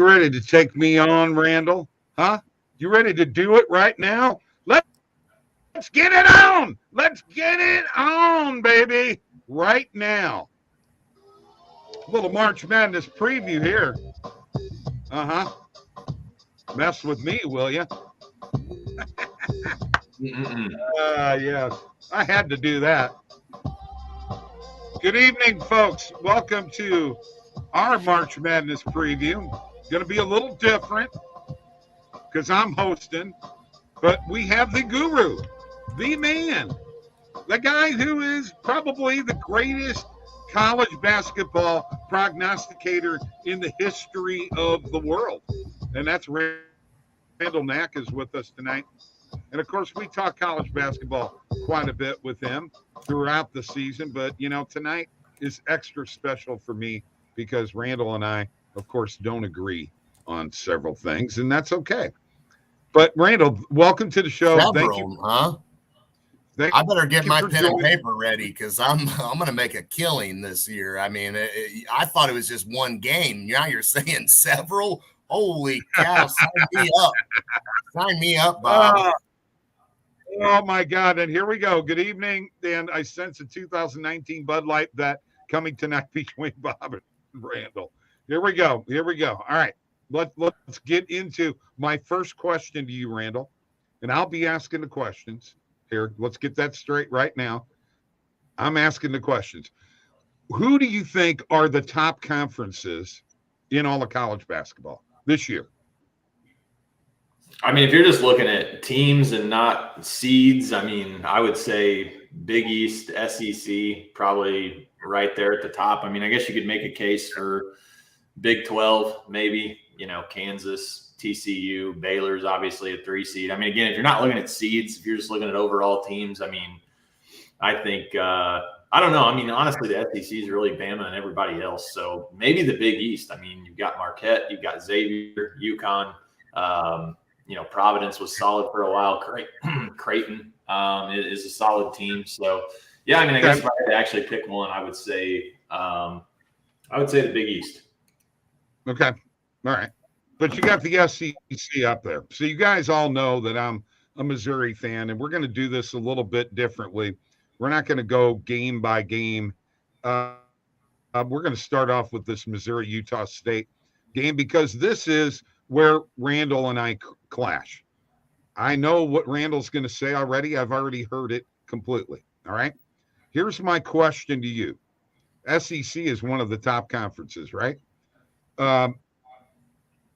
You ready to take me on, Randall? Huh? You ready to do it right now? Let's get it on. Let's get it on, baby. Right now. A little March Madness preview here. Uh-huh. Mess with me, will you? Yes. I had to do that. Good evening, folks. Welcome to our March Madness preview. Going to be a little different because I'm hosting, but we have the guru, the man, the guy who is probably the greatest college basketball prognosticator in the history of the world. And that's Randall Knack is with us tonight. And, of course, we talk college basketball quite a bit with him throughout the season. But, you know, tonight is extra special for me because Randall and I, of course, don't agree on several things, and that's okay. But, Randall, welcome to the show. Thank you. Huh? I better get my pen and paper ready because I'm going to make a killing this year. I mean, I thought it was just one game. Now you're saying several? Holy cow, sign me up. Sign me up, Bob. Oh, my God. And here we go. Good evening. And I sense a 2019 Bud Light bet coming tonight between Bob and Randall. Here we go. All right. Let's get into my first question to you, Randall. And I'll be asking the questions. Here, let's get that straight right now. I'm asking the questions. Who do you think are the top conferences in all of college basketball this year? I mean, if you're just looking at teams and not seeds, I mean, I would say Big East, SEC, probably right there at the top. I mean, I guess you could make a case for Big 12, maybe, you know, Kansas, TCU, Baylor's obviously a 3 seed. I mean, again, if you're not looking at seeds, if you're just looking at overall teams, I mean, I think, I don't know. I mean, honestly, the SEC is really Bama and everybody else. So maybe the Big East. I mean, you've got Marquette, you've got Xavier, UConn. You know, Providence was solid for a while. Creighton is a solid team. So, yeah, I mean, I guess if I had to actually pick one, I would say the Big East. Okay. All right. But you got the SEC up there. So you guys all know that I'm a Missouri fan, and we're going to do this a little bit differently. We're not going to go game by game. We're going to start off with this Missouri-Utah State game because this is where Randall and I clash. I know what Randall's going to say already. I've already heard it completely. All right. Here's my question to you. SEC is one of the top conferences, right?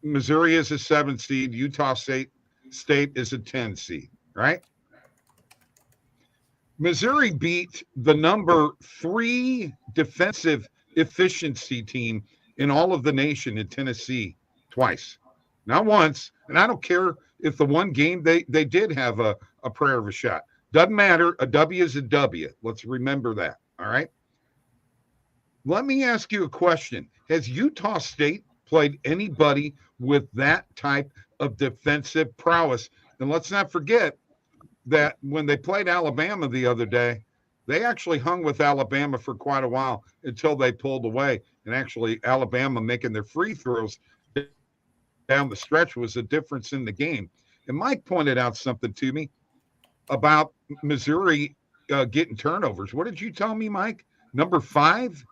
Missouri is a 7 seed. Utah State is a 10 seed, right? Missouri beat the number 3 defensive efficiency team in all of the nation in Tennessee twice. Not once, and I don't care if the one game they did have a prayer of a shot. Doesn't matter. A W is a W. Let's remember that, all right? Let me ask you a question. Has Utah State played anybody with that type of defensive prowess? And let's not forget that when they played Alabama the other day, they actually hung with Alabama for quite a while until they pulled away. And actually, Alabama making their free throws down the stretch was a difference in the game. And Mike pointed out something to me about Missouri getting turnovers. What did you tell me, Mike? Number 5?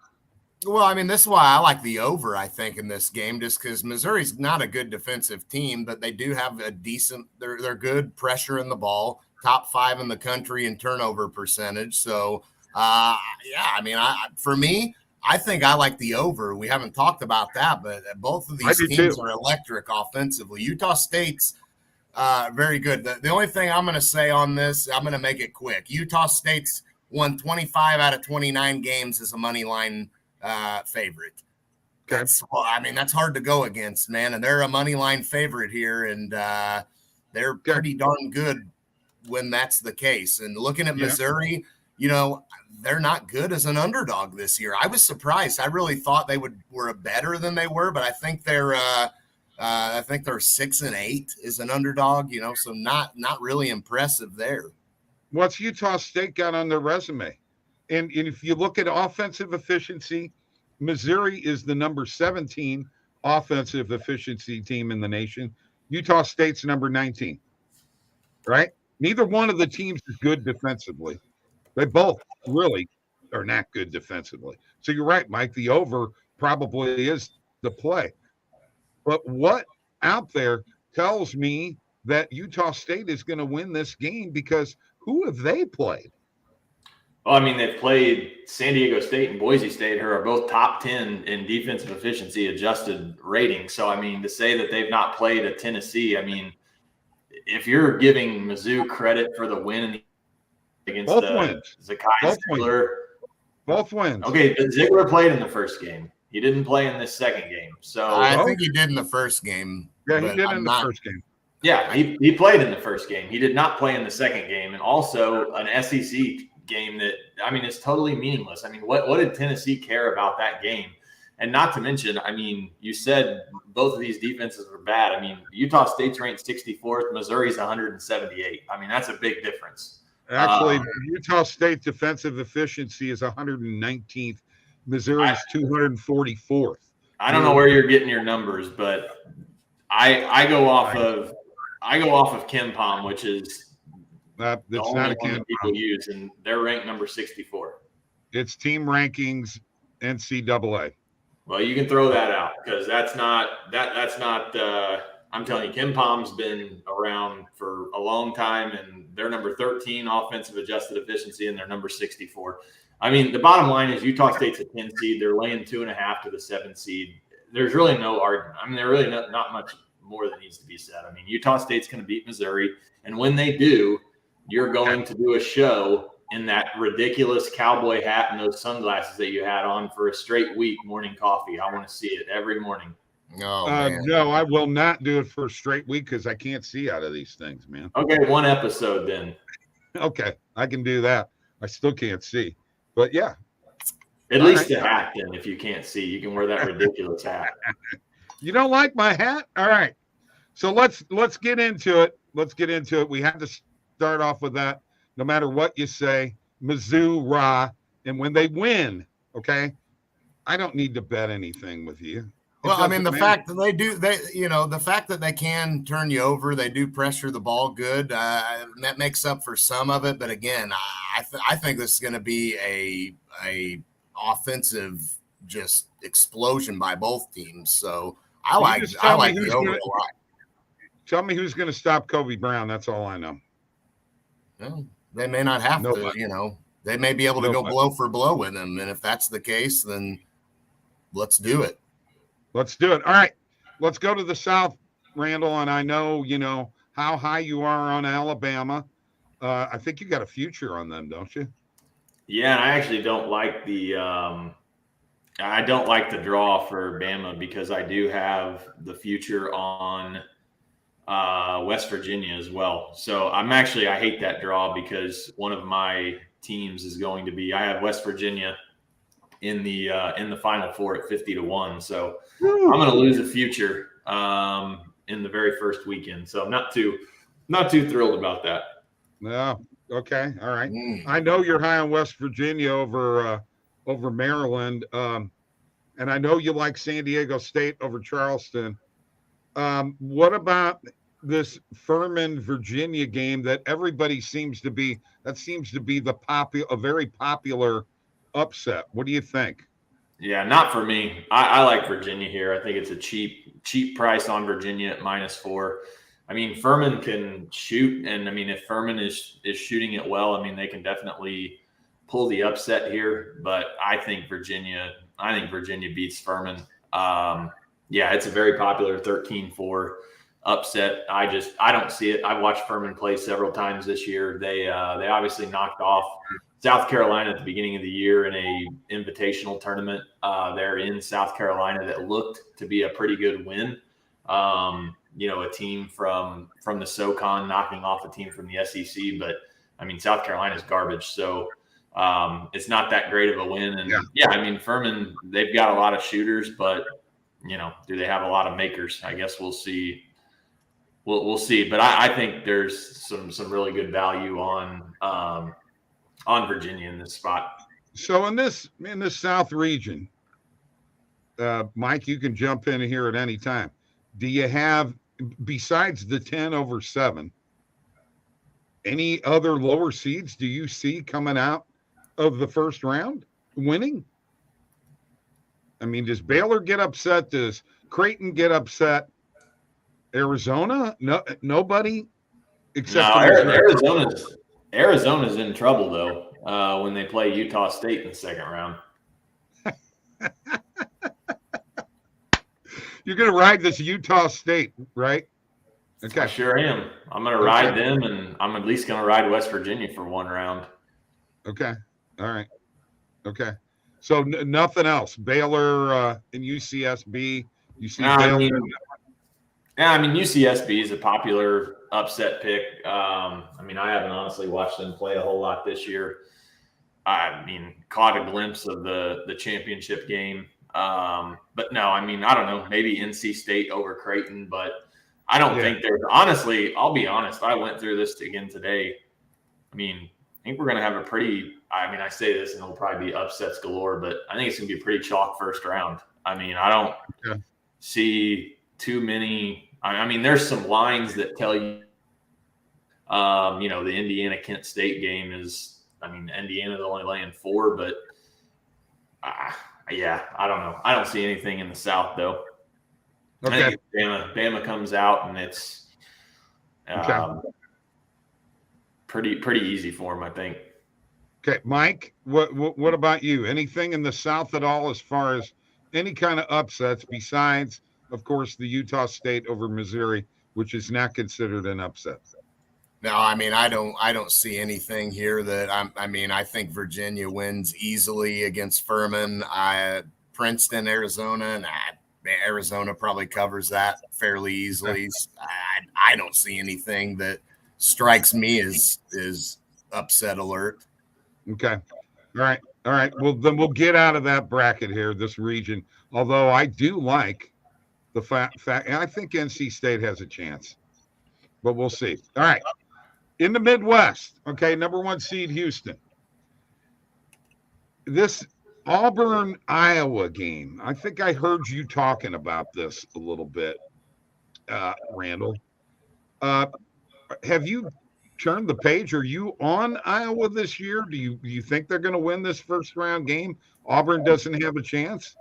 Well, I mean, this is why I like the over, I think, in this game, just because Missouri's not a good defensive team, but they do have a decent – they're good pressure in the ball, top 5 in the country in turnover percentage. So, yeah, I mean, for me – I think I like the over. We haven't talked about that, but both of these teams are electric offensively. Utah State's very good. The only thing I'm going to say on this, I'm going to make it quick. Utah State's won 25 out of 29 games as a money line favorite. Okay. That's hard to go against, man. And they're a money line favorite here, and they're pretty darn good when that's the case. And looking at Missouri, you know, they're not good as an underdog this year. I was surprised. I really thought they were better than they were, but I think they're 6-8 as an underdog. You know, so not really impressive there. What's Utah State got on their resume? And if you look at offensive efficiency, Missouri is the number 17 offensive efficiency team in the nation. Utah State's number 19, right? Neither one of the teams is good defensively. They both really are not good defensively. So you're right, Mike. The over probably is the play. But what out there tells me that Utah State is going to win this game because who have they played? Well, I mean, they've played San Diego State and Boise State, who are both top 10 in defensive efficiency adjusted rating. So, I mean, to say that they've not played a Tennessee, I mean, if you're giving Mizzou credit for the win against Both wins. Zakai Ziegler. Both wins. Okay, Ziegler played in the first game. He didn't play in this second game. So I think he did in the first game. Yeah, he did in the first game. Yeah, he played in the first game. He did not play in the second game. And also an SEC game that, I mean, is totally meaningless. I mean, what did Tennessee care about that game? And not to mention, I mean, you said both of these defenses were bad. I mean, Utah State's ranked 64th, Missouri's 178. I mean, that's a big difference. Actually, Utah State defensive efficiency is 119th. Missouri's 244th. I don't know where you're getting your numbers, but I go off of KenPom, which is that's the only not a one that people use, and they're ranked number 64. It's team rankings, NCAA. Well, you can throw that out because that's not. I'm telling you, KenPom's been around for a long time, and they're number 13 offensive adjusted efficiency, and they're number 64. I mean, the bottom line is Utah State's a 10 seed. They're laying 2.5 to the 7 seed. There's really no argument. I mean, there really not much more that needs to be said. I mean, Utah State's going to beat Missouri, and when they do, you're going to do a show in that ridiculous cowboy hat and those sunglasses that you had on for a straight week morning coffee. I want to see it every morning. No, no, I will not do it for a straight week because I can't see out of these things, man. Okay, one episode then. Okay, I can do that. I still can't see, but yeah. At least a hat, then, if you can't see, you can wear that ridiculous hat. You don't like my hat? All right. So let's get into it. Let's get into it. We have to start off with that. No matter what you say, Mizzou, rah, and when they win, okay, I don't need to bet anything with you. Well, I mean, the fact that the fact that they can turn you over, they do pressure the ball good. That makes up for some of it. But again, I think this is going to be a offensive just explosion by both teams. So I like the over a lot. Tell me who's going to stop Kobe Brown. That's all I know. Well, they may not have to. They may be able to go blow for blow with him, and if that's the case, then let's do it. Let's do it. All right. Let's go to the South, Randall. And I know, how high you are on Alabama. I think you got a future on them, don't you? Yeah, and I actually don't like the draw for Bama because I do have the future on West Virginia as well. So I hate that draw because one of my teams is going to be, I have West Virginia in the Final Four at 50-1. So I'm going to lose a future in the very first weekend. So I'm not too thrilled about that. No. Okay. All right. I know you're high on West Virginia over Maryland. And I know you like San Diego State over Charleston. What about this Furman Virginia game that everybody seems to be a very popular upset? What do you think? Yeah, not for me. I like Virginia here. I think it's a cheap price on Virginia at -4. I mean, Furman can shoot, and I mean, if Furman is shooting it well, I mean, they can definitely pull the upset here. But I think Virginia beats Furman. Yeah, it's a very popular 13-4 upset. I don't see it. I've watched Furman play several times this year. They obviously knocked off South Carolina at the beginning of the year in a invitational tournament there in South Carolina that looked to be a pretty good win. A team from the SoCon knocking off a team from the SEC, but I mean, South Carolina's garbage. So it's not that great of a win. And yeah, I mean, Furman, they've got a lot of shooters, but do they have a lot of makers? I guess we'll see. We'll see. But I think there's some really good value on Virginia in this spot. So in this South region, Mike, you can jump in here at any time. Do you have, besides the 10 over 7, any other lower seeds do you see coming out of the first round winning? I mean, does Baylor get upset? Does Creighton get upset? Arizona? No, nobody except No, for Missouri. Arizona's in trouble though when they play Utah State in the second round. You're going to ride this Utah State, right? Okay. I sure am. I'm going to ride them, and I'm at least going to ride West Virginia for one round. Okay. All right. Okay. So nothing else. Baylor and UCSB. You see Baylor. I mean, UCSB is a popular upset pick. I mean, I haven't honestly watched them play a whole lot this year. I mean, caught a glimpse of the championship game. But no, I mean, I don't know, maybe NC State over Creighton, but I don't think there's honestly, I'll be honest. I went through this again today. I mean, I think we're going to have a pretty, I mean, I say this and it'll probably be upsets galore, but I think it's going to be a pretty chalk first round. I mean, I don't see too many. I mean, there's some lines that tell you, you know, the Indiana Kent State game is, I mean, Indiana's only laying 4, but yeah, I don't know. I don't see anything in the South though. Okay. I think if Bama comes out and it's pretty easy for him, I think. Okay, Mike, what about you? Anything in the South at all as far as any kind of upsets besides, of course, the Utah State over Missouri, which is not considered an upset? No, I mean, I don't see anything here that I think Virginia wins easily against Furman. Princeton, Arizona, Arizona probably covers that fairly easily. I don't see anything that strikes me as upset alert. Okay. All right. Well, then we'll get out of that bracket here, this region. Although I do like the fact, and I think NC State has a chance, but we'll see. All right. In the Midwest, okay, number 1 seed Houston. This Auburn, Iowa game, I think I heard you talking about this a little bit, Randall. Have you turned the page? Are you on Iowa this year? Do you think they're going to win this first round game? Auburn doesn't have a chance?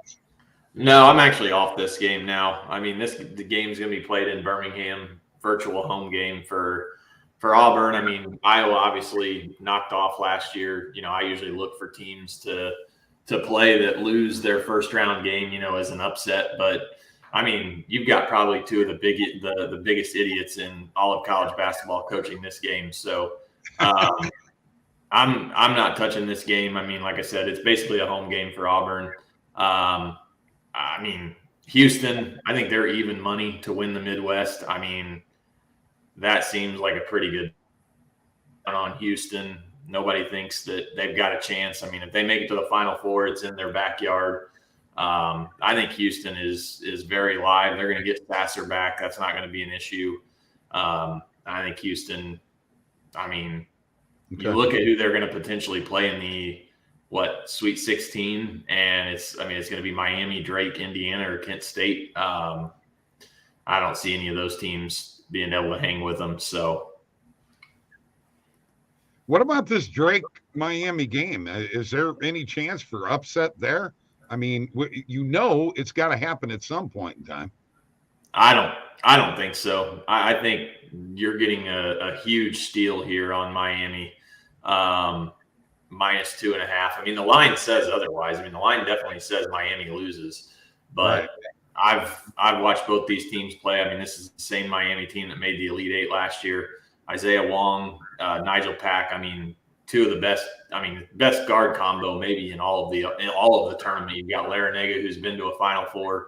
No, I'm actually off this game now. I mean, the game's going to be played in Birmingham, virtual home game for Auburn. I mean, Iowa obviously knocked off last year. You know, I usually look for teams to play that lose their first round game, you know, as an upset. But I mean, you've got probably two of the biggest idiots in all of college basketball coaching this game. So I'm not touching this game. I mean, like I said, it's basically a home game for Auburn. I mean, Houston, I think they're even money to win the Midwest. I mean, that seems like a pretty good on Houston. Nobody thinks that they've got a chance. I mean, if they make it to the Final Four, it's in their backyard. I think Houston is very live. They're going to get Sasser back. That's not going to be an issue. I think Houston, I mean, you look at who they're going to potentially play in the Sweet 16, and it's going to be Miami, Drake, Indiana, or Kent State. I don't see any of those teams being able to hang with them. So what about this Drake Miami game? Is there any chance for upset there? I mean, it's got to happen at some point in time. I don't think so. I think you're getting a huge steal here on Miami. Minus 2.5. I mean, the line says otherwise. I mean, the line definitely says Miami loses, but right. I've watched both these teams play. I mean, this is the same Miami team that made the Elite Eight last year. Isaiah Wong, Nigel Pack. I mean, two of the best. I mean, best guard combo maybe in all of the tournament. You've got Larinaga, who's been to a Final Four.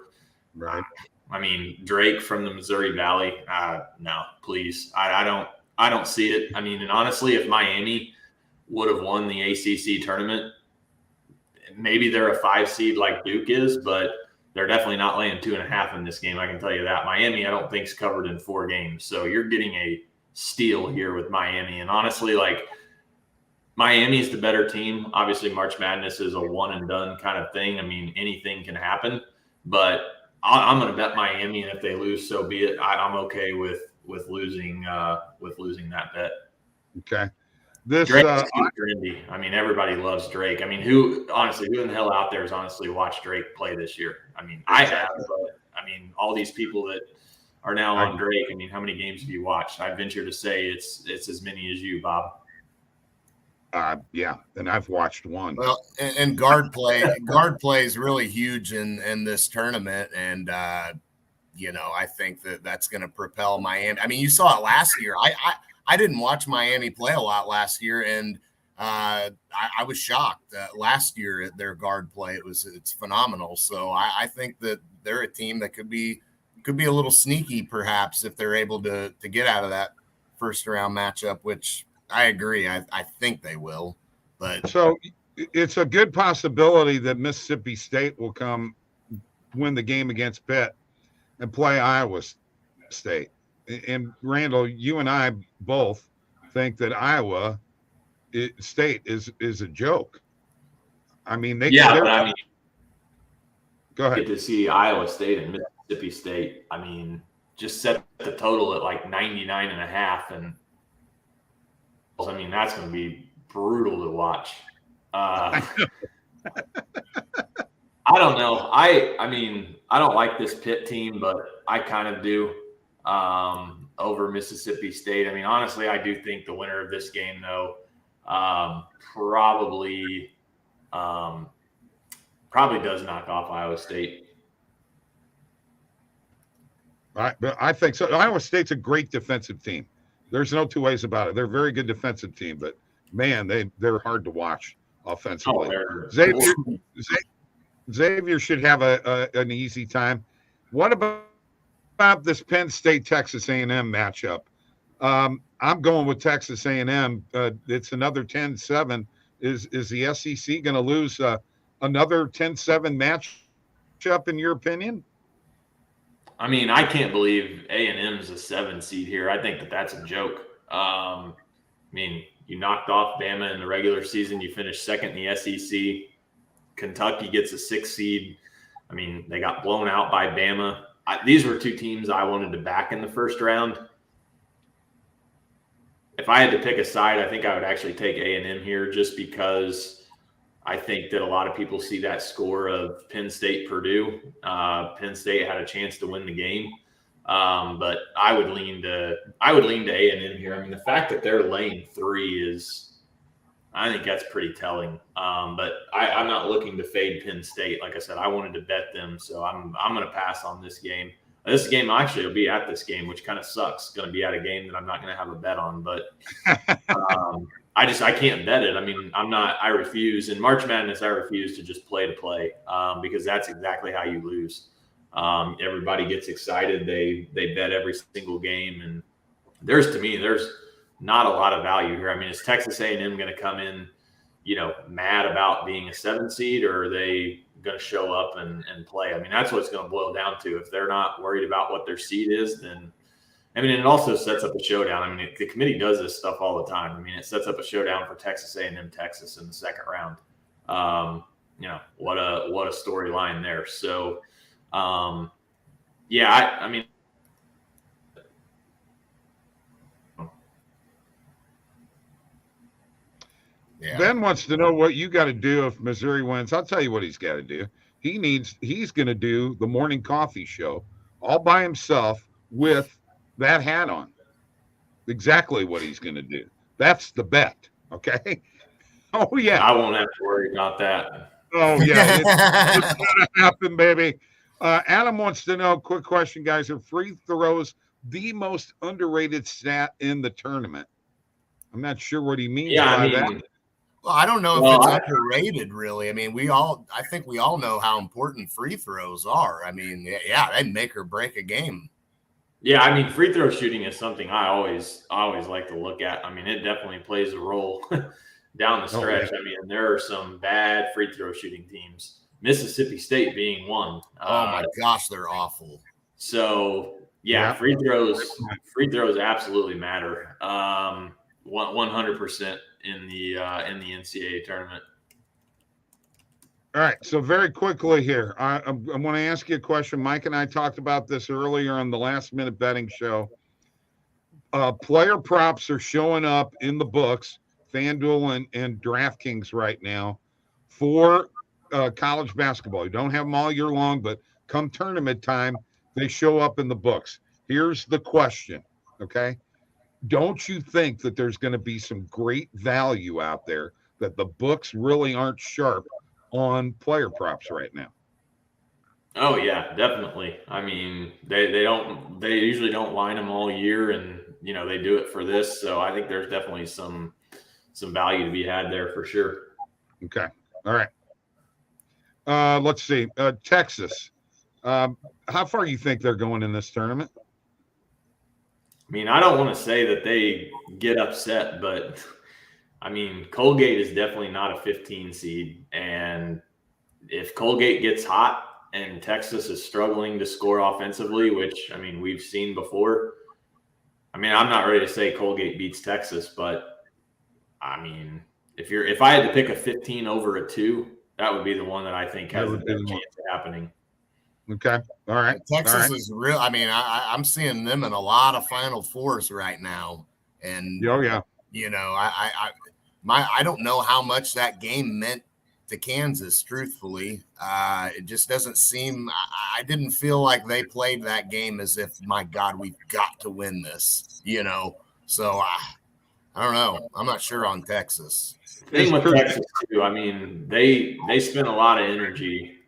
Right. I mean, Drake from the Missouri Valley. No, please. I don't see it. I mean, and honestly, if Miami would have won the ACC tournament, maybe they're a 5 seed like Duke is, but they're definitely not laying 2.5 in this game. I can tell you that. Miami, I don't think, is covered in 4 games. So you're getting a steal here with Miami. And honestly, like, Miami is the better team. Obviously, March Madness is a one and done kind of thing. I mean, anything can happen. but I'm going to bet Miami, and if they lose, so be it. I'm okay with losing that bet. Okay. This Drake's too trendy. I mean, everybody loves Drake. I mean, who in the hell out there has honestly watched Drake play this year? I mean, I have, but I mean, all these people that are now on Drake. I mean, how many games have you watched? I venture to say it's as many as you, Bob. Yeah, and I've watched one. Well, and guard play is really huge in this tournament, and you know, I think that's going to propel Miami. I mean, you saw it last year. I didn't watch Miami play a lot last year, and I was shocked last year at their guard play. It's phenomenal. So I think that they're a team that could be a little sneaky, perhaps, if they're able to get out of that first round matchup, which I agree. I think they will. But so it's a good possibility that Mississippi State will win the game against Pitt and play Iowa State. And Randall, you and I both think that Iowa State is a joke. I mean, but I mean, go ahead. Get to see Iowa State and Mississippi State. I mean, just set the total at like 99.5, and I mean, that's going to be brutal to watch. I don't know. I mean, I don't like this Pitt team, but I kind of do over Mississippi State. I mean, honestly, I do think the winner of this game, though, probably does knock off Iowa State. Right, but I think so. Iowa State's a great defensive team. There's no two ways about it. They're a very good defensive team, but man, they're hard to watch offensively. Xavier should have an easy time. What about this Penn State Texas A&M matchup? I'm going with Texas A&M. It's another 10-7. Is the SEC going to lose another 10-7 matchup in your opinion? I mean, I can't believe A&M is a 7 seed here. I think that's a joke. I mean, you knocked off Bama in the regular season. You finished second in the SEC. Kentucky gets a 6 seed. I mean, they got blown out by Bama. These were two teams I wanted to back in the first round. If I had to pick a side, I think I would actually take A&M here, just because I think that a lot of people see that score of Penn State-Purdue. Penn State had a chance to win the game, but I would lean to A&M here. I mean, the fact that they're laying 3 I think that's pretty telling. But I'm not looking to fade Penn State. Like I said, I wanted to bet them, so I'm going to pass on this game. This game actually will be at this game, which kind of sucks. Going to be at a game that I'm not going to have a bet on, but I can't bet it. I mean, I refuse. In March Madness, I refuse to just play to play because that's exactly how you lose. Everybody gets excited. They bet every single game. And there's not a lot of value here. I mean, is Texas A&M going to come in, mad about being a 7 seed, or are they going to show up and play? I mean, that's what it's going to boil down to. If they're not worried about what their seed is, then I mean, it also sets up a showdown. I mean, the committee does this stuff all the time. I mean, it sets up a showdown for Texas A&M Texas in the second round. What a storyline there. So, I mean, yeah. Ben wants to know what you got to do if Missouri wins. I'll tell you what he's got to do. He's going to do the morning coffee show all by himself with that hat on. Exactly what he's going to do. That's the bet. Okay. Oh yeah. I won't have to worry about that. Oh yeah. It's going to happen, baby. Adam wants to know, quick question, guys. Are free throws the most underrated stat in the tournament? I'm not sure what he means by that. Well, I don't know if it's underrated, really. I mean, I think we all know how important free throws are. I mean, yeah, they make or break a game. Yeah, I mean, free throw shooting is something I always like to look at. I mean, it definitely plays a role down the stretch. I mean, there are some bad free throw shooting teams, Mississippi State being one. Oh my gosh, they're awful. So free throws absolutely matter. 100% in the NCAA tournament. All right. So very quickly here, I want to ask you a question. Mike and I talked about this earlier on the Last Minute Betting Show. Player props are showing up in the books, FanDuel and DraftKings right now, for college basketball. You don't have them all year long, but come tournament time, they show up in the books. Here's the question, okay? Don't you think that there's going to be some great value out there that the books really aren't sharp on player props right now? Oh yeah, definitely. I mean, they usually don't line them all year, and they do it for this. So I think there's definitely some value to be had there for sure. Okay. All right. Let's see. Texas. How far do you think they're going in this tournament? I mean, I don't want to say that they get upset, but I mean, Colgate is definitely not a 15 seed. And if Colgate gets hot and Texas is struggling to score offensively, which, I mean, we've seen before, I mean, I'm not ready to say Colgate beats Texas, but I mean, if I had to pick a 15 over a 2, that would be the one that I think has a better chance of happening. Okay. All right. Texas is real. I mean, I'm seeing them in a lot of Final Fours right now. And, yeah, I don't know how much that game meant to Kansas, truthfully. It just doesn't seem, I didn't feel like they played that game as if, my God, we've got to win this, So I don't know. I'm not sure on Texas. Thing with Texas too, I mean, they spent a lot of energy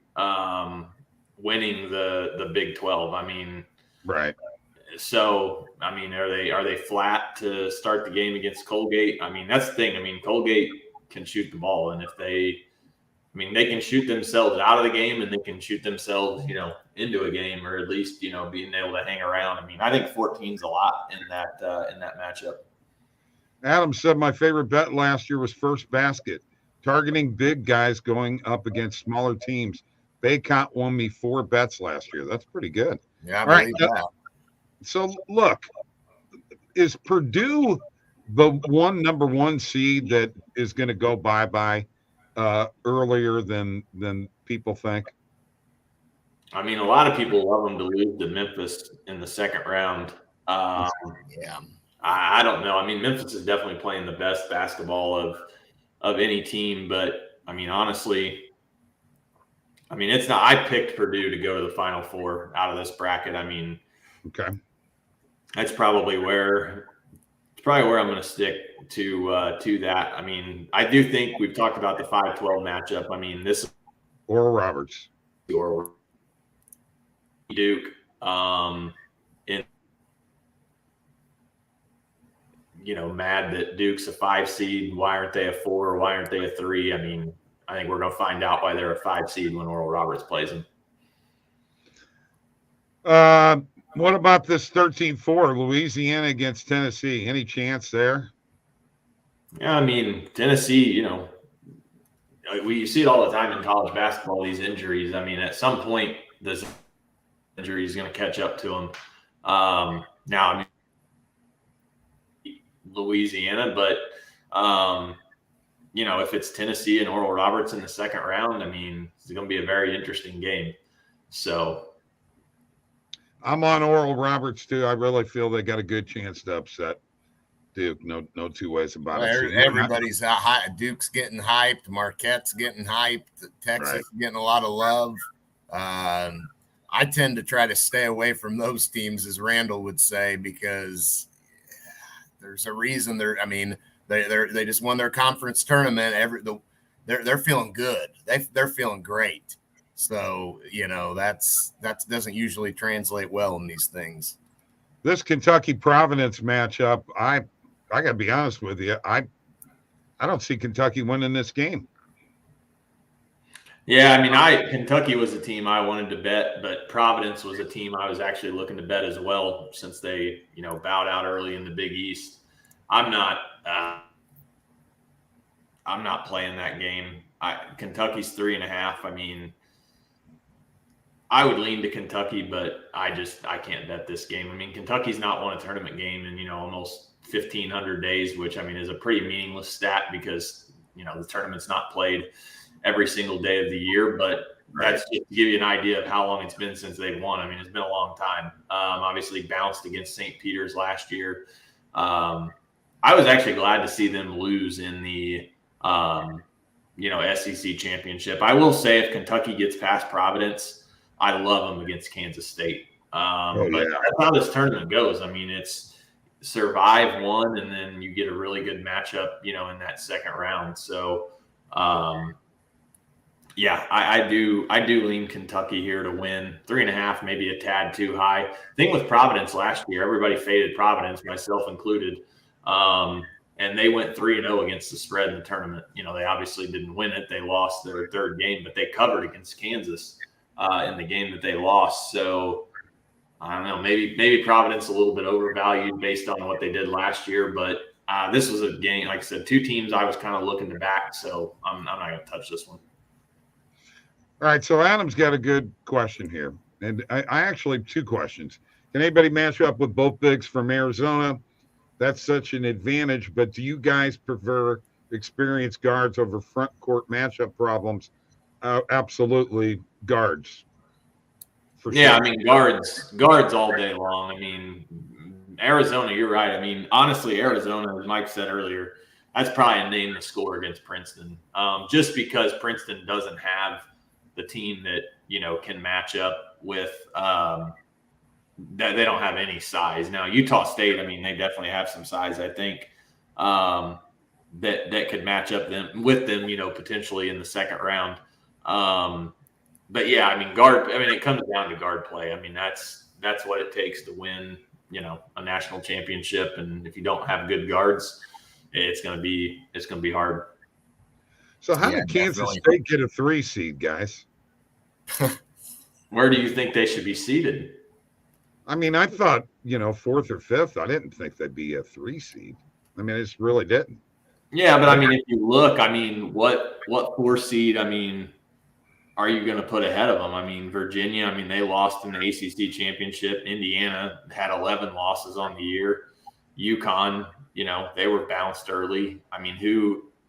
winning the Big 12. I mean, right. So, I mean, are they flat to start the game against Colgate? I mean, that's the thing. I mean, Colgate can shoot the ball, and if they can shoot themselves out of the game, and they can shoot themselves, into a game, or at least, being able to hang around. I mean, I think 14's a lot in that matchup. Adam said my favorite bet last year was first basket, targeting big guys going up against smaller teams. Baycott won me 4 bets last year. That's pretty good. Yeah, I believe that. So look, is Purdue the number one seed that is going to go bye-bye earlier than people think? I mean, a lot of people love them to lose to Memphis in the second round. Yeah. I don't know. I mean, Memphis is definitely playing the best basketball of any team, but I mean, honestly, I mean, it's not. I picked Purdue to go to the Final Four out of this bracket. I mean, okay, that's probably where I'm going to stick to that. I mean, I do think we've talked about the 5-12 matchup. I mean, this Oral Roberts or Duke, mad that Duke's a 5 seed. Why aren't they a 4? Why aren't they a 3? I mean, I think we're going to find out why they're a 5 seed when Oral Roberts plays them. What about this 13-4, Louisiana against Tennessee? Any chance there? Yeah, I mean, Tennessee, you see it all the time in college basketball, these injuries. I mean, at some point, this injury is going to catch up to them. Now, I mean, Louisiana, but, if it's Tennessee and Oral Roberts in the second round, I mean, it's going to be a very interesting game. So I'm on Oral Roberts too. I really feel they got a good chance to upset Duke. No two ways about it. Everybody's high. Duke's getting hyped. Marquette's getting hyped. Texas is getting a lot of love. I tend to try to stay away from those teams, as Randall would say, because there's a reason they just won their conference tournament. They're feeling good. They're feeling great. So, that doesn't usually translate well in these things. This Kentucky Providence matchup, I got to be honest with you. I don't see Kentucky winning this game. Yeah, I mean, Kentucky was a team I wanted to bet, but Providence was a team I was actually looking to bet as well, since they, bowed out early in the Big East. I'm not playing that game. Kentucky's 3.5. I mean, I would lean to Kentucky, but I can't bet this game. I mean, Kentucky's not won a tournament game in, almost 1,500 days, which, I mean, is a pretty meaningless stat because, the tournament's not played every single day of the year, but that's just to give you an idea of how long it's been since they've won. I mean, it's been a long time. Obviously bounced against St. Peter's last year. I was actually glad to see them lose in the, SEC championship. I will say if Kentucky gets past Providence, I love them against Kansas State. But that's how this tournament goes. I mean, it's survive one, and then you get a really good matchup, in that second round. So, I do lean Kentucky here to win 3.5, maybe a tad too high. Thing with Providence last year, everybody faded Providence, myself included. And they went 3-0 against the spread in the tournament. They obviously didn't win it. They lost their third game, but they covered against Kansas in the game that they lost. So I don't know, maybe Providence a little bit overvalued based on what they did last year, but this was a game, like I said, two teams I was kind of looking to back, so I'm not going to touch this one. All right, so Adam's got a good question here, and I actually have two questions. Can anybody match up with both bigs from Arizona? That's such an advantage, but do you guys prefer experienced guards over front court matchup problems? Absolutely, guards. For sure. I mean, guards all day long. I mean, Arizona, you're right. I mean, honestly, Arizona, as Mike said earlier, that's probably a name to score against Princeton, just because Princeton doesn't have the team that, can match up with that. They don't have any size. Now, Utah State, I mean, they definitely have some size, I think, that could match up with them, potentially in the second round. But yeah, I mean, it comes down to guard play. I mean, that's what it takes to win, a national championship. And if you don't have good guards, it's going to be hard. So how did Kansas State get a 3 seed, guys? Where do you think they should be seeded? I mean, I thought, 4th or 5th. I didn't think they'd be a 3 seed. I mean, it really didn't. Yeah, but I mean, if you look, I mean, what 4 seed, I mean, are you going to put ahead of them? I mean, Virginia, I mean, they lost in the ACC championship. Indiana had 11 losses on the year. UConn, they were bounced early. I mean,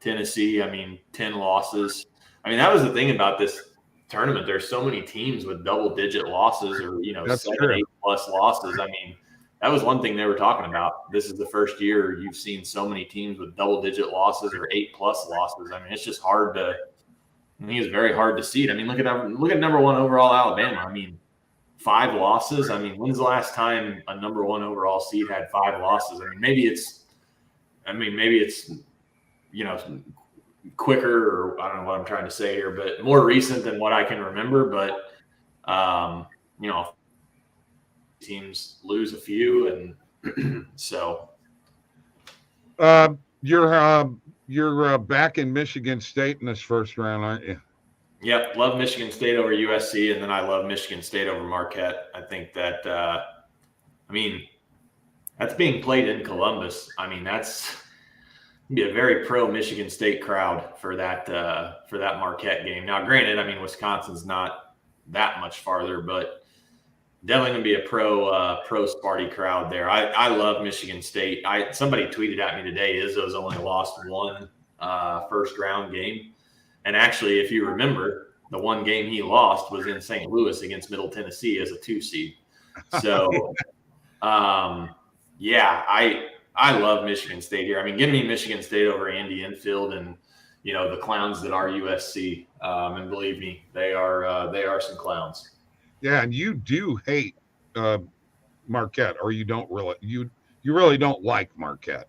Tennessee, I mean, 10 losses. I mean, that was the thing about this tournament. There's so many teams with double-digit losses or, 7, 8+ losses. I mean, that was one thing they were talking about. This is the first year you've seen so many teams with double-digit losses or 8+ losses. I mean, it's just hard to – I think it's very hard to seed. I mean, look at number 1 overall Alabama. I mean, 5 losses. I mean, when's the last time a number 1 overall seed had 5 losses? I mean, maybe it's quicker, or I don't know what I'm trying to say here, but more recent than what I can remember. But teams lose a few, and so You're back in Michigan State in this first round, aren't you? Yep. Love Michigan State over USC, and then I love Michigan State over Marquette. I think that, that's being played in Columbus. I mean, that's be a very pro Michigan State crowd for that Marquette game. Now, granted, I mean, Wisconsin's not that much farther, but definitely going to be a pro Sparty crowd there. I love Michigan State. Somebody tweeted at me today, Izzo's only lost 1 first round game. And actually, if you remember, the one game he lost was in St. Louis against Middle Tennessee as a 2 seed. So, I love Michigan State here. I mean, give me Michigan State over Andy Enfield and, the clowns that are USC. And believe me, they are some clowns. Yeah, and you do hate Marquette, or you don't really you really don't like Marquette.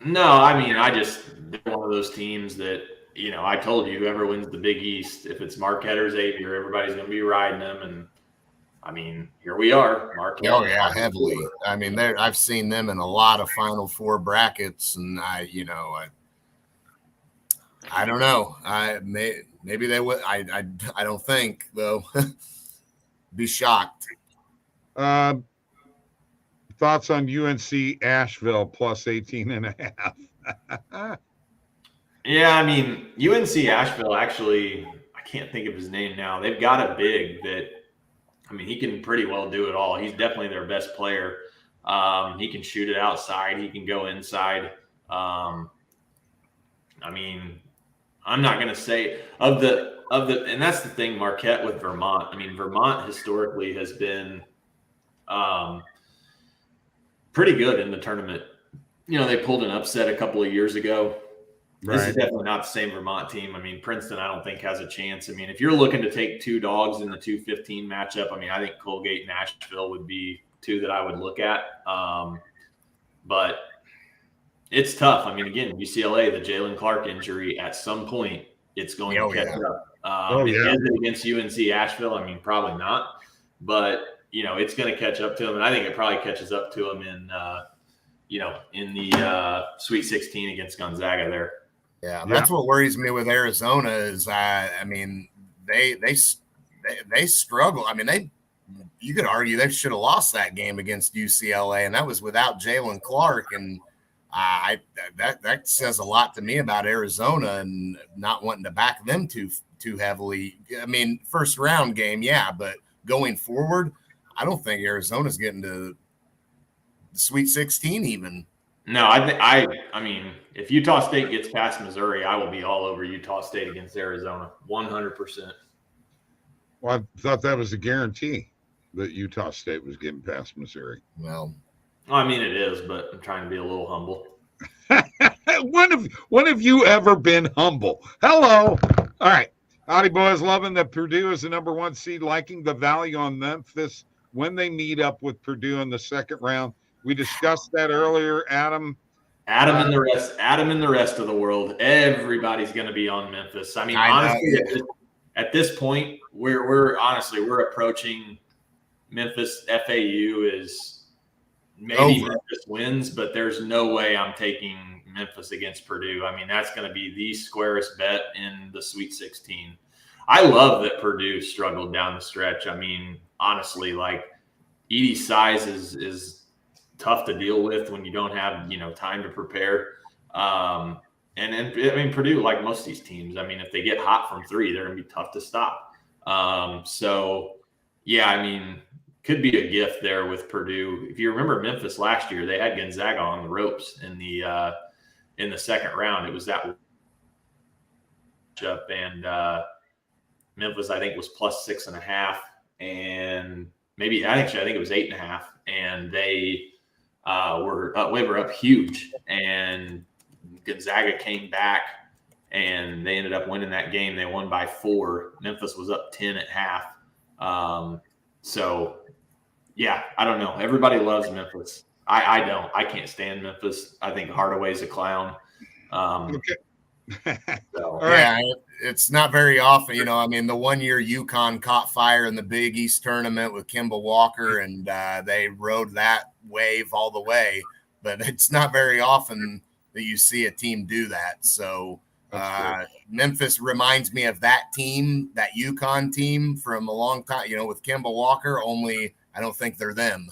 No, I mean, they're one of those teams that, I told you, whoever wins the Big East, if it's Marquette or Xavier, everybody's going to be riding them. And I mean, here we are, Marquette. Oh yeah, heavily. I mean, I've seen them in a lot of Final Four brackets, and I don't know. Maybe they would. I don't think, though. Be shocked. Thoughts on UNC Asheville plus 18.5? Yeah, I mean, UNC Asheville, actually, I can't think of his name now. They've got a big that, I mean, he can pretty well do it all. He's definitely their best player. He can shoot it outside. He can go inside. I mean, I'm not going to say of the, and that's the thing, Marquette with Vermont. I mean, Vermont historically has been pretty good in the tournament. They pulled an upset a couple of years ago. This is definitely not the same Vermont team. I mean, Princeton, I don't think has a chance. I mean, if you're looking to take two dogs in the 2-15 matchup, I mean, I think Colgate and Nashville would be two that I would look at. But it's tough. I mean, again, UCLA, the Jalen Clark injury, at some point, it's going to catch up. Is it against UNC Asheville? I mean, probably not. But, it's going to catch up to him. And I think it probably catches up to him in the Sweet 16 against Gonzaga there. Yeah, that's what worries me with Arizona is, I mean, they struggle. I mean, you could argue they should have lost that game against UCLA, and that was without Jalen Clark. And that says a lot to me about Arizona and not wanting to back them too heavily. I mean, first round game, but going forward, I don't think Arizona's getting to the Sweet 16 even. No, I mean, if Utah State gets past Missouri, I will be all over Utah State against Arizona, 100%. Well, I thought that was a guarantee that Utah State was getting past Missouri. Well, I mean, it is, but I'm trying to be a little humble. When have you ever been humble? Hello. All right. Howdy, boys. Loving that Purdue is the number 1 seed, liking the value on Memphis when they meet up with Purdue in the second round. We discussed that earlier, Adam. Adam and the rest of the world. Everybody's going to be on Memphis. I mean, honestly, at this point, we're approaching Memphis. FAU is maybe Memphis wins, but there's no way I'm taking Memphis against Purdue. I mean, that's going to be the squarest bet in the Sweet 16. I love that Purdue struggled down the stretch. I mean, honestly, like Edie's size is tough to deal with when you don't have, time to prepare. And then, I mean, Purdue, like most of these teams, I mean, if they get hot from three, they're going to be tough to stop. So, yeah, I mean, could be a gift there with Purdue. If you remember Memphis last year, they had Gonzaga on the ropes in the second round. It was that matchup, and Memphis, I think, was plus 6.5, and maybe I think it was 8.5, and they were up huge, and Gonzaga came back and they ended up winning that game. They won by 4. Memphis was up 10 at half. So yeah, I don't know. Everybody loves Memphis. I don't. I can't stand Memphis. I think Hardaway's a clown. Okay. So, yeah, it's not very often. I mean, the 1 year UConn caught fire in the Big East tournament with Kemba Walker, and they rode that wave all the way. But it's not very often that you see a team do that. So Memphis reminds me of that team, that UConn team from a long time, with Kemba Walker, only I don't think they're them,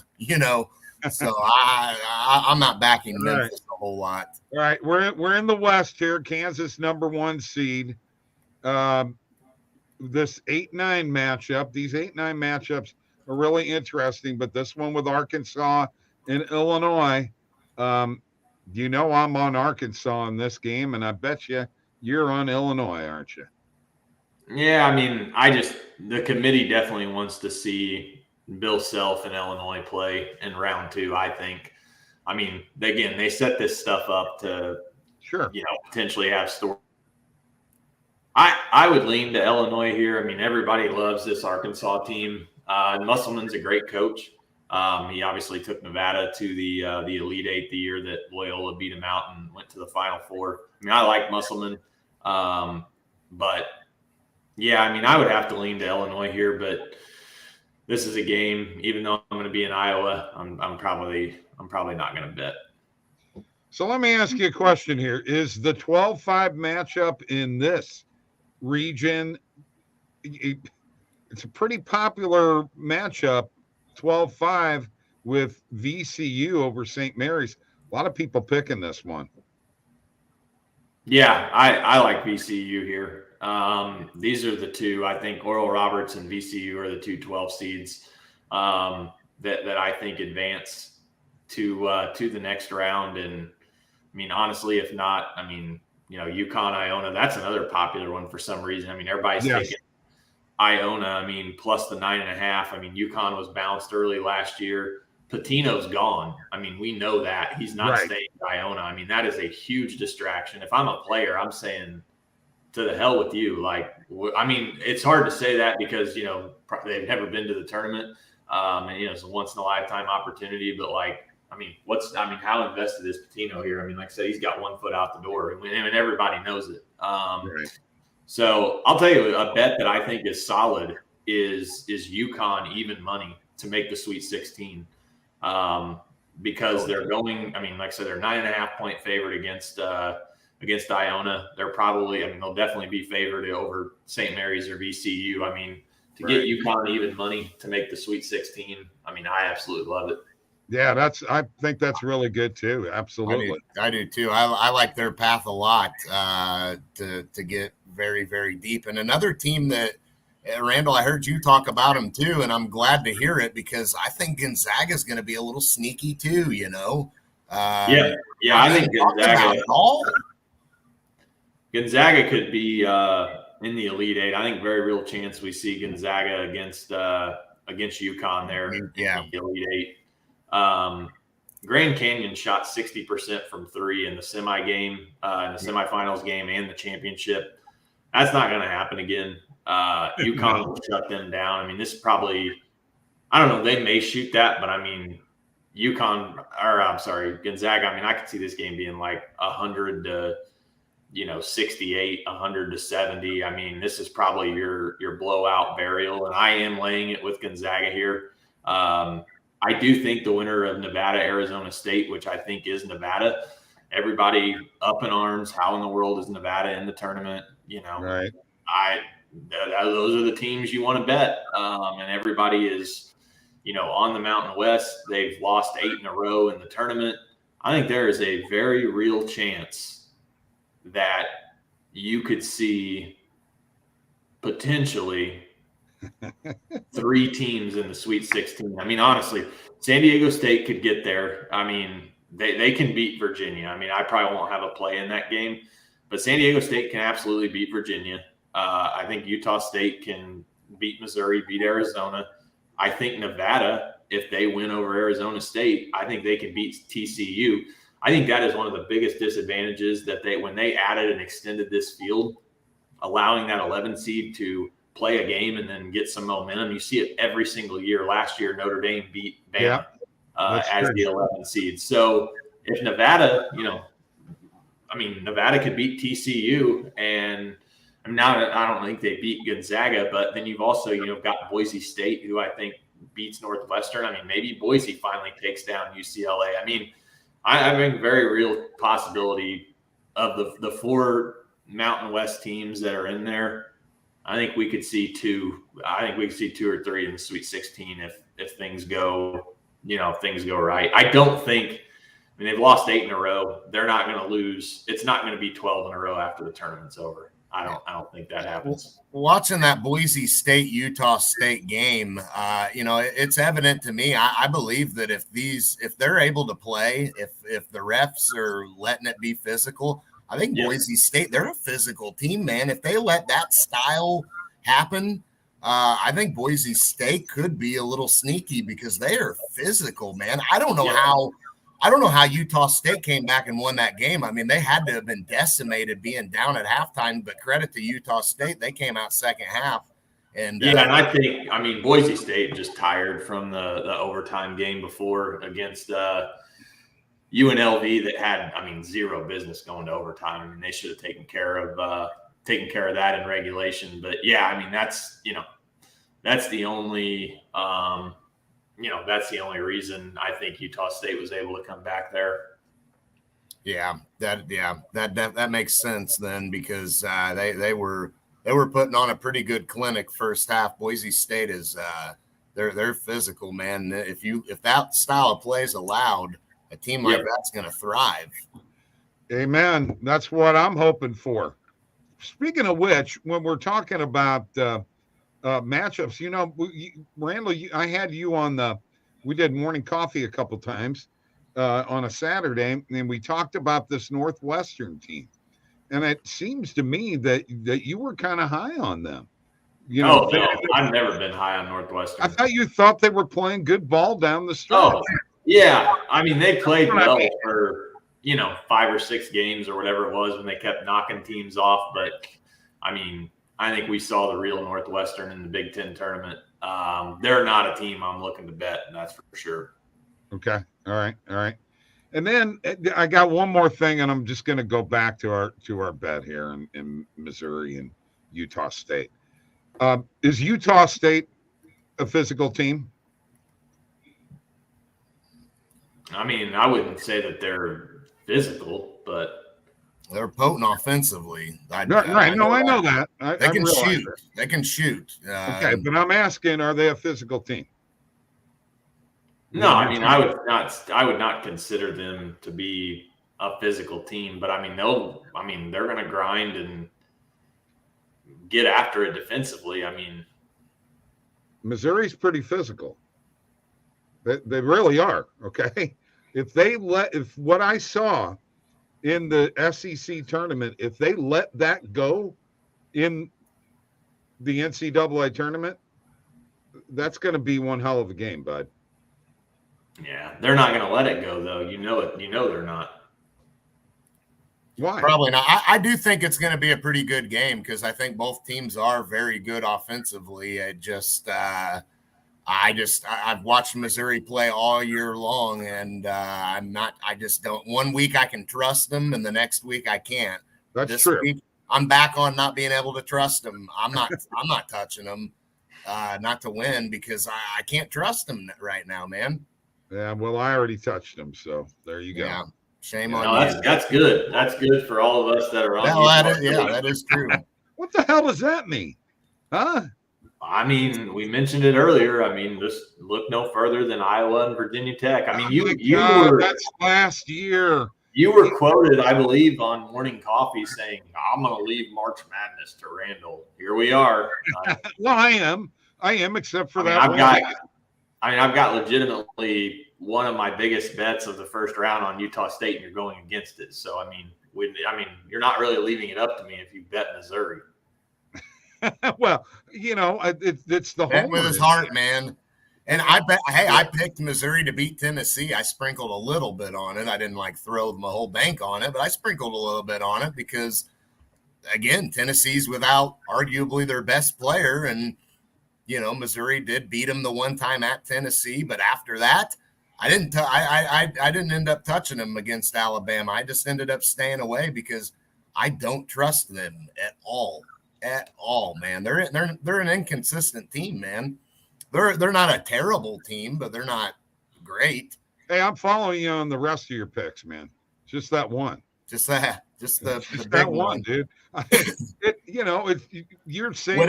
So I'm not backing Memphis a whole lot. All right, we're in the West here. Kansas number 1 seed. This 8-9 matchup. These 8-9 matchups are really interesting, but this one with Arkansas and Illinois. I'm on Arkansas in this game, and I bet you're on Illinois, aren't you? Yeah, I mean, the committee definitely wants to see Bill Self and Illinois play in round 2, I think. I mean, they set this stuff up to, potentially have story. I would lean to Illinois here. I mean, everybody loves this Arkansas team. Musselman's a great coach. He obviously took Nevada to the Elite Eight the year that Loyola beat him out and went to the Final Four. I mean, I like Musselman. But, yeah, I mean, I would have to lean to Illinois here, but this is a game. Even though I'm going to be in Iowa, I'm probably not going to bet. So let me ask you a question here. Is the 12-5 matchup in this region, it's a pretty popular matchup, 12-5 with VCU over St. Mary's. A lot of people picking this one. Yeah, I like VCU here. These are the two. I think Oral Roberts and VCU are the two 12 seeds that I think advance to the next round. And I mean, honestly, if not, I mean, UConn, Iona, that's another popular one for some reason. I mean, everybody's Yes. taking Iona. I mean, plus the 9.5. I mean, UConn was bounced early last year. Patino's gone. I mean, we know that. He's not Right. staying at Iona. I mean, that is a huge distraction. If I'm a player, I'm saying to the hell with you. Like, I mean, it's hard to say that because, they've never been to the tournament. And, it's a once in a lifetime opportunity. But, like, how invested is Patino here? I mean, like I said, he's got 1 foot out the door, and everybody knows it. Right. So I'll tell you a bet that I think is solid is UConn even money to make the Sweet 16, because they're going. I mean, like I said, they're 9.5-point favorite against Iona. They're probably. I mean, they'll definitely be favored over St. Mary's or VCU. I mean, to get UConn even money to make the Sweet 16. I mean, I absolutely love it. Yeah, I think that's really good too. Absolutely. I do too. I like their path a lot to get very, very deep. And another team that, Randall, I heard you talk about them too, and I'm glad to hear it because I think Gonzaga is going to be a little sneaky too, I think Gonzaga could be in the Elite Eight. I think very real chance we see Gonzaga against UConn there in the Elite Eight. Grand Canyon shot 60% from 3 in the semifinals game and the championship. That's not going to happen again. UConn will shut them down. I mean, this is probably, I don't know, they may shoot that, but I mean, Gonzaga, I mean, I could see this game being like 100 to 68, 100 to 70. I mean, this is probably your blowout burial, and I am laying it with Gonzaga here. I do think the winner of Nevada, Arizona State, which I think is Nevada, everybody up in arms. How in the world is Nevada in the tournament? Right. Those are the teams you want to bet. And everybody is, on the Mountain West. They've lost 8 in a row in the tournament. I think there is a very real chance that you could see potentially 3 teams in the Sweet 16. I mean, honestly, San Diego State could get there. I mean, they can beat Virginia. I mean, I probably won't have a play in that game, but San Diego State can absolutely beat Virginia. I think Utah State can beat Missouri, beat Arizona. I think Nevada, if they win over Arizona State, I think they can beat TCU. I think that is one of the biggest disadvantages that when they added and extended this field, allowing that 11 seed to play a game and then get some momentum. You see it every single year. Last year, Notre Dame beat Bama as the 11 seed. So if Nevada, Nevada could beat TCU, and now I don't think they beat Gonzaga, but then you've also, got Boise State, who I think beats Northwestern. I mean, maybe Boise finally takes down UCLA. I mean, I think very real possibility of the 4 Mountain West teams that are in there. I think we could see 2. I think we could see 2 or 3 in the Sweet 16 if things go, right. I don't think. I mean, they've lost 8 in a row. They're not going to lose. It's not going to be 12 in a row after the tournament's over. I don't think that happens. Watching that Boise State Utah State game, it's evident to me. I believe that if they're able to play, if the refs are letting it be physical, I think Boise State, they're a physical team, man. If they let that style happen, I think Boise State could be a little sneaky because they are physical, man. I don't know how Utah State came back and won that game. I mean, they had to have been decimated being down at halftime, but credit to Utah State. They came out second half. And and I think, Boise State just tired from the overtime game before against UNLV that had, zero business going to overtime. I mean, they should have taken care of that in regulation. But that's the only that's the only reason I think Utah State was able to come back there. That makes sense then, because they were putting on a pretty good clinic first half. Boise State is they're physical, man. If that style of play is allowed, a team like that's going to thrive. Amen. That's what I'm hoping for. Speaking of which, when we're talking about matchups, Randall, I had you on we did morning coffee a couple times on a Saturday, and we talked about this Northwestern team. and it seems to me that you were kind of high on them. No, I've never been high on Northwestern. I thought you thought they were playing good ball down the stretch. Oh, yeah. I mean, they played well for 5 or 6 games or whatever it was when they kept knocking teams off. But I mean, I think we saw the real Northwestern in the Big Ten tournament. They're not a team I'm looking to bet, and that's for sure. Okay. All right. And then I got one more thing, and I'm just going to go back to our bet here in Missouri and Utah State. Is Utah State a physical team? I mean, I wouldn't say that they're physical, but they're potent offensively. I know that. They can shoot. They can shoot. Okay, but I'm asking, are they a physical team? No, I mean, I would not consider them to be a physical team, but I mean, they're going to grind and get after it defensively. I mean, Missouri's pretty physical. They really are. Okay. If what I saw in the SEC tournament, if they let that go in the NCAA tournament, that's going to be one hell of a game, bud. Yeah, they're not going to let it go, though. You know it. You know they're not. Why? Probably not. I do think it's going to be a pretty good game because I think both teams are very good offensively. I've watched Missouri play all year long, and I just don't. One week I can trust them, and the next week I can't. That's true. Week, I'm back on not being able to trust them. I'm not touching them, not to win because I can't trust them right now, man. Yeah, well, I already touched them, so there you go. Yeah, shame on you. That's good. That's good for all of us that are on. That is true. What the hell does that mean? Huh? I mean, we mentioned it earlier. I mean, just look no further than Iowa and Virginia Tech. I mean, that's last year. You were quoted, I believe, on Morning Coffee saying, "I'm going to leave March Madness to Randall." Here we are. Well, I am, except for that. I've got legitimately one of my biggest bets of the first round on Utah State, and you're going against it. So, I mean, you're not really leaving it up to me if you bet Missouri. Well, it's the bet with his heart, man. And I picked Missouri to beat Tennessee. I sprinkled a little bit on it. I didn't throw my whole bank on it, but I sprinkled a little bit on it because, again, Tennessee's without arguably their best player, and Missouri did beat them the one time at Tennessee, but after that, I didn't end up touching them against Alabama. I just ended up staying away because I don't trust them at all, man. They're an inconsistent team, man. They're not a terrible team, but they're not great. Hey, I'm following you on the rest of your picks, man. Just that one. Just the big that one, dude. You're saying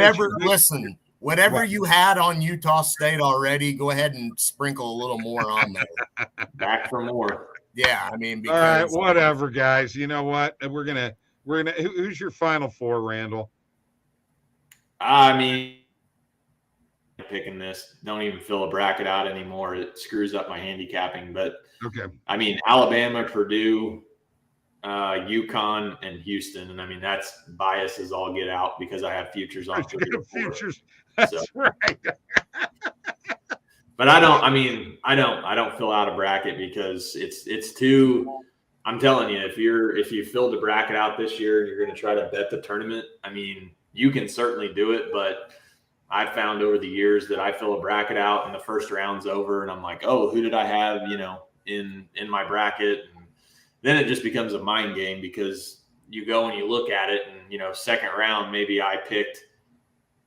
whatever you had on Utah State already, go ahead and sprinkle a little more on there. Back for more. Yeah, I mean, all right, whatever, guys. You know what? We're gonna. Who's your final four, Randall? I mean, picking this. Don't even fill a bracket out anymore. It screws up my handicapping. But okay. I mean, Alabama, Purdue, UConn, and Houston, and I mean that's bias as all get out because I have futures on futures. That's right. But I don't fill out a bracket because it's too. I'm telling you, if you filled a bracket out this year and you're going to try to bet the tournament, I mean, you can certainly do it, but I've found over the years that I fill a bracket out and the first round's over, and I'm like, oh, who did I have, in my bracket? And then it just becomes a mind game because you go and you look at it, and second round maybe I picked.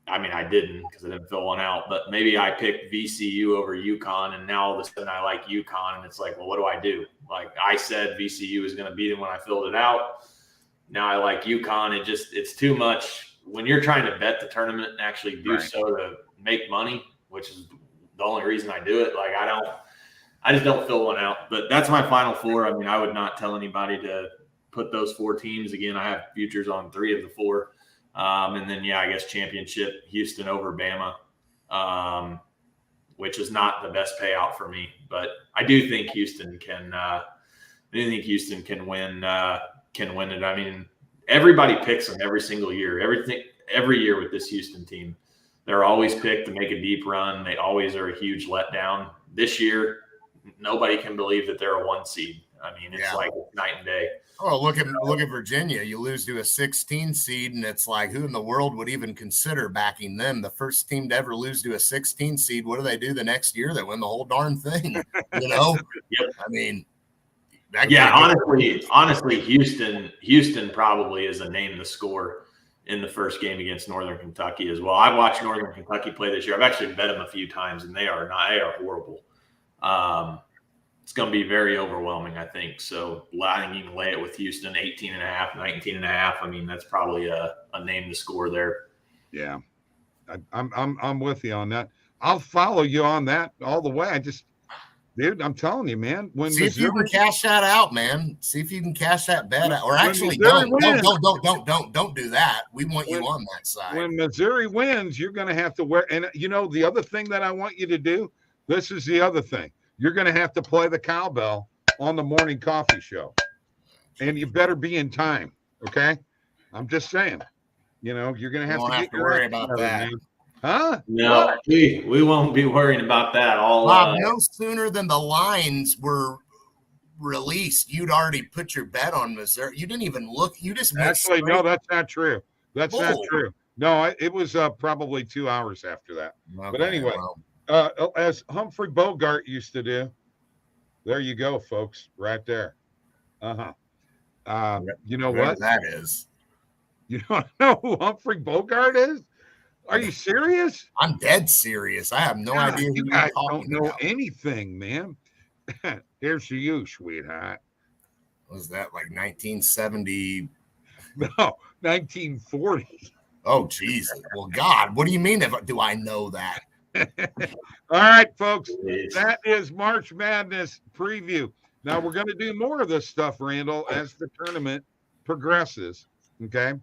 I mean, I didn't because I didn't fill one out, but maybe I picked VCU over UConn, and now all of a sudden I like UConn, and it's like, well, what do I do? Like I said, VCU is going to beat them when I filled it out. Now I like UConn. It's too much when you're trying to bet the tournament and actually do so to make money, which is the only reason I do it. Like I just don't fill one out. But that's my final four. I mean, I would not tell anybody to put those 4 teams. Again, I have futures on 3 of the 4. And then, I guess championship, Houston over Bama, which is not the best payout for me. But I do think Houston can win. Can win it. I mean, everybody picks them every single year. Every year with this Houston team, they're always picked to make a deep run. They always are a huge letdown. This year, nobody can believe that they're a 1 seed. I mean, it's like night and day. Oh, look at Virginia. You lose to a 16 seed, and it's like, who in the world would even consider backing them? The first team to ever lose to a 16 seed. What do they do the next year? They win the whole darn thing. You know? Yep. I mean, honestly, Houston probably is a name to score in the first game against Northern Kentucky as well. I've watched Northern Kentucky play this year. I've actually bet them a few times, and they are horrible. It's going to be very overwhelming, I think. So I think you can lay it with Houston, 18.5, 19.5. I mean, that's probably a name to score there. Yeah, I'm with you on that. I'll follow you on that all the way. Dude, I'm telling you, man. See if you can cash that out, man. See if you can cash that bet out. Or actually, don't do that. We want you on that side. When Missouri wins, you're going to have to wear. And the other thing that I want you to do. This is the other thing. You're going to have to play the cowbell on the morning coffee show, and you better be in time. Okay, I'm just saying. You're going to have to worry about that. Man. Huh? No, we won't be worrying about that. Bob, no sooner than the lines were released, you'd already put your bet on Missouri. You didn't even look. You just actually no, that's not true. That's not true. No, it was probably 2 hours after that. Okay, but anyway. Well. As Humphrey Bogart used to do, there you go, folks, right there. You know what that is? You don't know who Humphrey Bogart is? Are you serious? I'm dead serious. I have no idea who you're talking don't know about. Anything, man. Here's to you, sweetheart. Was that like 1970? No, 1940. Oh, Jesus. Well, God, what do you mean? Do I know that? All right, folks, that is March Madness preview. Now we're going to do more of this stuff, Randall, as the tournament progresses. Okay,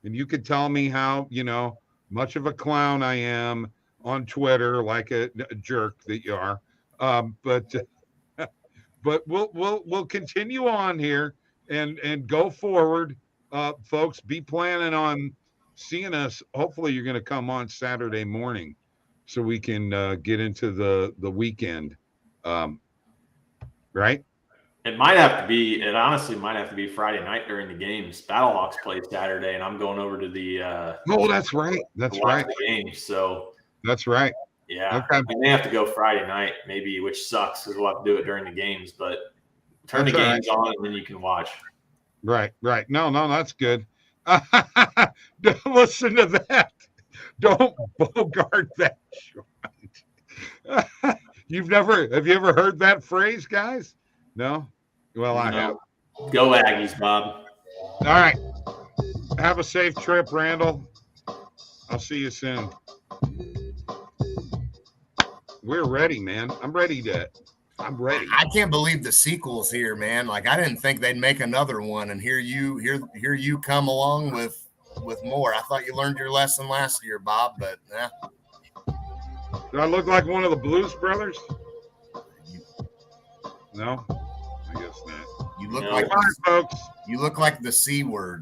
and you could tell me how much of a clown I am on Twitter, like a jerk that you are. But we'll continue on here and go forward, folks. Be planning on seeing us. Hopefully, you're going to come on Saturday morning, so we can get into the weekend, right? It honestly might have to be Friday night during the games. Battlehawks play Saturday, and I'm going over to the that's right. That's right. The games, so that's right. Yeah. Okay. I may have to go Friday night, maybe, which sucks because we'll have to do it during the games, but turn the games on and then you can watch. Right. No, that's good. Listen to that. Don't bogart that short. Have you ever heard that phrase, guys? No? Well, I have. Go Aggies, Bob. All right. Have a safe trip, Randall. I'll see you soon. We're ready, man. I'm ready. I can't believe the sequel's here, man. Like, I didn't think they'd make another one, and here you come along with more. I thought you learned your lesson last year, Bob, but yeah. Do I look like one of the Blues Brothers? No, I guess not. You look folks. You look like the C word.